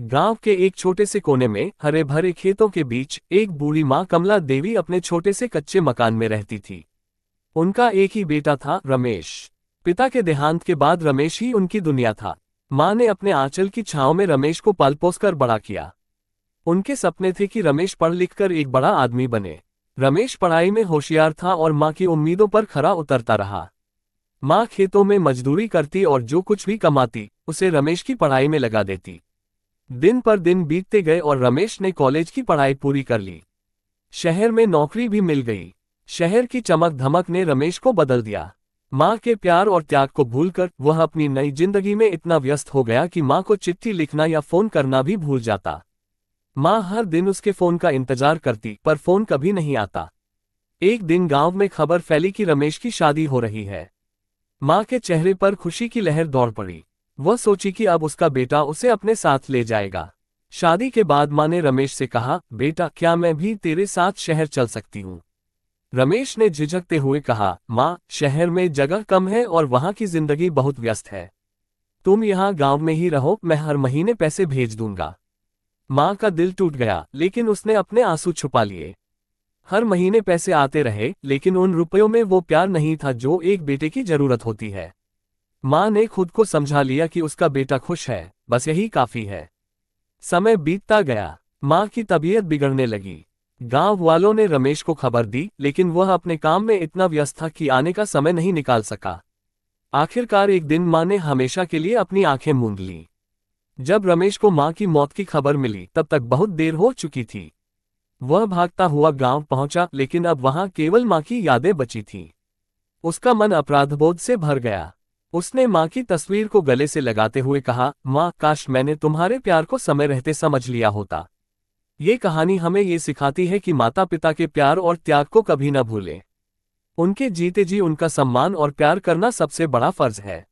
गांव के एक छोटे से कोने में हरे भरे खेतों के बीच एक बूढ़ी माँ कमला देवी अपने छोटे से कच्चे मकान में रहती थी। उनका एक ही बेटा था, रमेश। पिता के देहांत के बाद रमेश ही उनकी दुनिया था। माँ ने अपने आंचल की छांव में रमेश को पाल पोस कर बड़ा किया। उनके सपने थे कि रमेश पढ़ लिख कर एक बड़ा आदमी बने। रमेश पढ़ाई में होशियार था और माँ की उम्मीदों पर खरा उतरता रहा। माँ खेतों में मजदूरी करती और जो कुछ भी कमाती उसे रमेश की पढ़ाई में लगा देती। दिन पर दिन बीतते गए और रमेश ने कॉलेज की पढ़ाई पूरी कर ली। शहर में नौकरी भी मिल गई। शहर की चमक धमक ने रमेश को बदल दिया। माँ के प्यार और त्याग को भूलकर वह अपनी नई जिंदगी में इतना व्यस्त हो गया कि माँ को चिट्ठी लिखना या फोन करना भी भूल जाता। माँ हर दिन उसके फोन का इंतजार करती पर फोन कभी नहीं आता। एक दिन गांव में खबर फैली कि रमेश की शादी हो रही है। माँ के चेहरे पर खुशी की लहर दौड़ पड़ी। वह सोची कि अब उसका बेटा उसे अपने साथ ले जाएगा। शादी के बाद माँ ने रमेश से कहा, बेटा क्या मैं भी तेरे साथ शहर चल सकती हूँ? रमेश ने झिझकते हुए कहा, माँ शहर में जगह कम है और वहाँ की जिंदगी बहुत व्यस्त है। तुम यहाँ गांव में ही रहो, मैं हर महीने पैसे भेज दूंगा। माँ का दिल टूट गया, लेकिन उसने अपने आंसू छुपा लिए। हर महीने पैसे आते रहे, लेकिन उन रुपयों में वो प्यार नहीं था जो एक बेटे की जरूरत होती है। माँ ने खुद को समझा लिया कि उसका बेटा खुश है, बस यही काफी है। समय बीतता गया। माँ की तबीयत बिगड़ने लगी। गांव वालों ने रमेश को खबर दी, लेकिन वह अपने काम में इतना व्यस्त था कि आने का समय नहीं निकाल सका। आखिरकार एक दिन माँ ने हमेशा के लिए अपनी आंखें मूंद ली। जब रमेश को माँ की मौत की खबर मिली तब तक बहुत देर हो चुकी थी। वह भागता हुआ गांव पहुंचा, लेकिन अब वहां केवल माँ की यादें बची थीं। उसका मन अपराधबोध से भर गया। उसने माँ की तस्वीर को गले से लगाते हुए कहा, माँ काश मैंने तुम्हारे प्यार को समय रहते समझ लिया होता। ये कहानी हमें ये सिखाती है कि माता पिता के प्यार और त्याग को कभी न भूलें। उनके जीते जी उनका सम्मान और प्यार करना सबसे बड़ा फर्ज है।